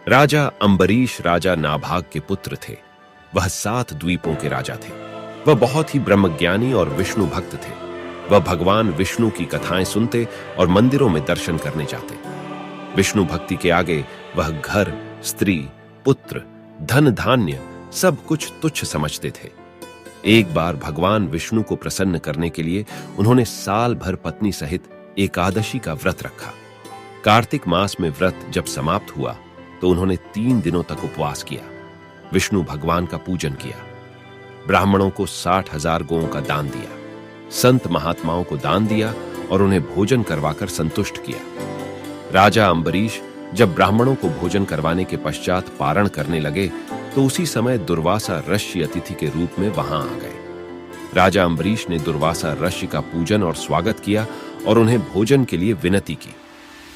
राजा अम्बरीश राजा नाभाग के पुत्र थे। वह 7 द्वीपों के राजा थे। वह बहुत ही ब्रह्मज्ञानी और विष्णु भक्त थे। वह भगवान विष्णु की कथाएं सुनते और मंदिरों में दर्शन करने जाते। विष्णु भक्ति के आगे वह घर, स्त्री, पुत्र, धन धान्य सब कुछ तुच्छ समझते थे। एक बार भगवान विष्णु को प्रसन्न करने के लिए उन्होंने साल भर पत्नी सहित एकादशी का व्रत रखा। कार्तिक मास में व्रत जब समाप्त हुआ तो उन्होंने 3 दिनों तक उपवास किया। विष्णु भगवान का पूजन किया। ब्राह्मणों को 60,000 गौओं का दान दिया। संत महात्माओं को दान दिया और उन्हें भोजन करवाकर संतुष्ट किया। राजा अम्बरीश जब ब्राह्मणों को भोजन करवाने के पश्चात पारण करने लगे तो उसी समय दुर्वासा ऋषि अतिथि के रूप में वहां आ गए। राजा अम्बरीश ने दुर्वासा ऋषि का पूजन और स्वागत किया और उन्हें भोजन के लिए विनती की।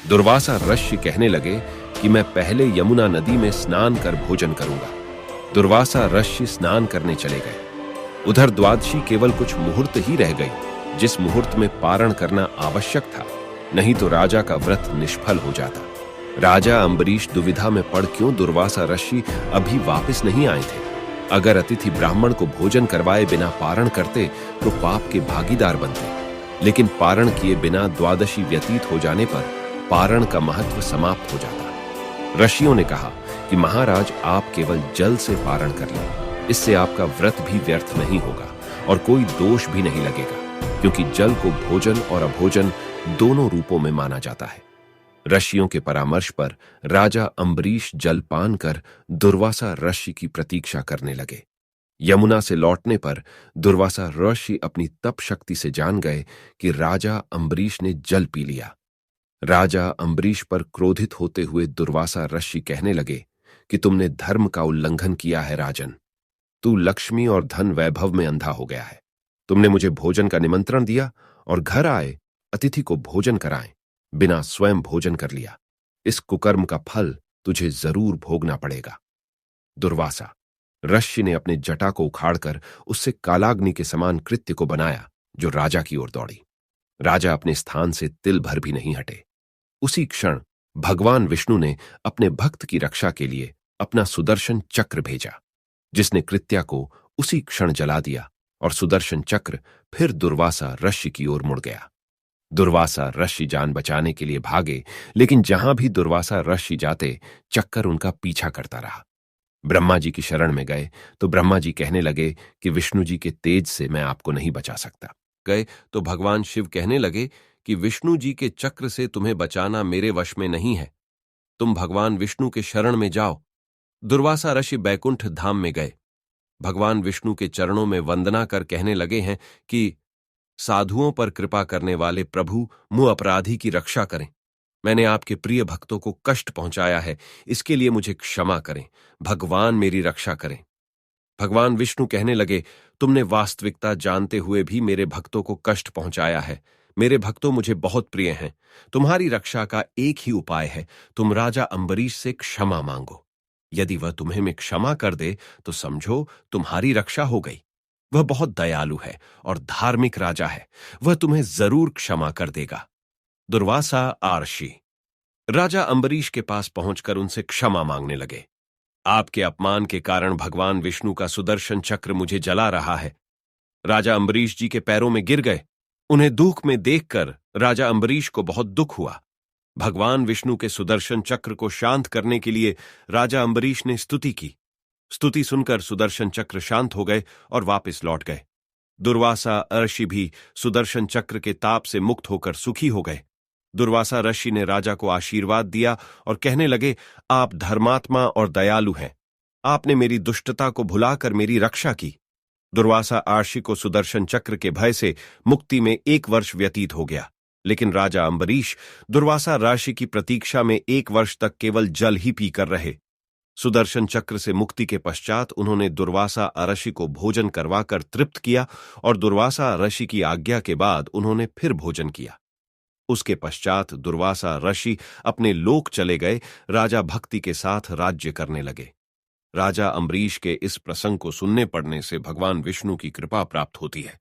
दुर्वासा ऋषि कहने लगे कि मैं पहले यमुना नदी में स्नान कर भोजन करूंगा। दुर्वासा ऋषि स्नान करने चले गए। उधर द्वादशी केवल कुछ मुहूर्त ही रह गई, जिस मुहूर्त में पारण करना आवश्यक था, नहीं तो राजा का व्रत निष्फल हो जाता। राजा अम्बरीश दुविधा में पड़ क्यों दुर्वासा ऋषि अभी वापस नहीं आए थे। अगर अतिथि ब्राह्मण को भोजन करवाए बिना पारण करते तो पाप के भागीदार बनते, लेकिन पारण किए बिना द्वादशी व्यतीत हो जाने पर पारण का महत्व समाप्त हो जाता। ऋषियों ने कहा कि महाराज, आप केवल जल से पारण कर लें, इससे आपका व्रत भी व्यर्थ नहीं होगा और कोई दोष भी नहीं लगेगा, क्योंकि जल को भोजन और अभोजन दोनों रूपों में माना जाता है। ऋषियों के परामर्श पर राजा अम्बरीश जलपान कर दुर्वासा ऋषि की प्रतीक्षा करने लगे। यमुना से लौटने पर दुर्वासा ऋषि अपनी तप शक्ति से जान गए कि राजा अम्बरीश ने जल पी लिया। राजा अम्बरीश पर क्रोधित होते हुए दुर्वासा ऋषि कहने लगे कि तुमने धर्म का उल्लंघन किया है राजन। तू लक्ष्मी और धन वैभव में अंधा हो गया है। तुमने मुझे भोजन का निमंत्रण दिया और घर आए अतिथि को भोजन कराएं बिना स्वयं भोजन कर लिया। इस कुकर्म का फल तुझे जरूर भोगना पड़ेगा। दुर्वासा ऋषि ने अपने जटा को उखाड़कर उससे कालाग्नि के समान कृत्य को बनाया, जो राजा की ओर दौड़ी। राजा अपने स्थान से तिल भर भी नहीं हटे। उसी क्षण भगवान विष्णु ने अपने भक्त की रक्षा के लिए अपना सुदर्शन चक्र भेजा, जिसने कृत्या को उसी क्षण जला दिया और सुदर्शन चक्र फिर दुर्वासा ऋषि की ओर मुड़ गया। दुर्वासा ऋषि जान बचाने के लिए भागे, लेकिन जहां भी दुर्वासा ऋषि जाते चक्कर उनका पीछा करता रहा। ब्रह्मा जी की शरण में गए तो ब्रह्मा जी कहने लगे कि विष्णु जी के तेज से मैं आपको नहीं बचा सकता। गए तो भगवान शिव कहने लगे कि विष्णु जी के चक्र से तुम्हें बचाना मेरे वश में नहीं है, तुम भगवान विष्णु के शरण में जाओ। दुर्वासा ऋषि बैकुंठ धाम में गए। भगवान विष्णु के चरणों में वंदना कर कहने लगे हैं कि साधुओं पर कृपा करने वाले प्रभु, मुझ अपराधी की रक्षा करें। मैंने आपके प्रिय भक्तों को कष्ट पहुंचाया है, इसके लिए मुझे क्षमा करें। भगवान मेरी रक्षा करें। भगवान विष्णु कहने लगे, तुमने वास्तविकता जानते हुए भी मेरे भक्तों को कष्ट पहुंचाया है। मेरे भक्तों मुझे बहुत प्रिय हैं। तुम्हारी रक्षा का एक ही उपाय है, तुम राजा अम्बरीश से क्षमा मांगो। यदि वह तुम्हें में क्षमा कर दे तो समझो तुम्हारी रक्षा हो गई। वह बहुत दयालु है और धार्मिक राजा है, वह तुम्हें जरूर क्षमा कर देगा। दुर्वासा आर्षि राजा अम्बरीश के पास पहुंचकर उनसे क्षमा मांगने लगे। आपके अपमान के कारण भगवान विष्णु का सुदर्शन चक्र मुझे जला रहा है। राजा अम्बरीश जी के पैरों में गिर गए। उन्हें दुख में देखकर राजा अम्बरीश को बहुत दुख हुआ। भगवान विष्णु के सुदर्शन चक्र को शांत करने के लिए राजा अम्बरीश ने स्तुति की। स्तुति सुनकर सुदर्शन चक्र शांत हो गए और वापस लौट गए। दुर्वासा ऋषि भी सुदर्शन चक्र के ताप से मुक्त होकर सुखी हो गए। दुर्वासा ऋषि ने राजा को आशीर्वाद दिया और कहने लगे, आप धर्मात्मा और दयालु हैं। आपने मेरी दुष्टता को भुलाकर मेरी रक्षा की। दुर्वासा ऋषि को सुदर्शन चक्र के भय से मुक्ति में 1 वर्ष व्यतीत हो गया, लेकिन राजा अम्बरीश दुर्वासा ऋषि की प्रतीक्षा में 1 वर्ष तक केवल जल ही पीकर रहे। सुदर्शन चक्र से मुक्ति के पश्चात उन्होंने दुर्वासा ऋषि को भोजन करवाकर तृप्त किया और दुर्वासा ऋषि की आज्ञा के बाद उन्होंने फिर भोजन किया। उसके पश्चात दुर्वासा ऋषि अपने लोक चले गए, राजा भक्ति के साथ राज्य करने लगे। राजा अम्बरीश के इस प्रसंग को सुनने पड़ने से भगवान विष्णु की कृपा प्राप्त होती है।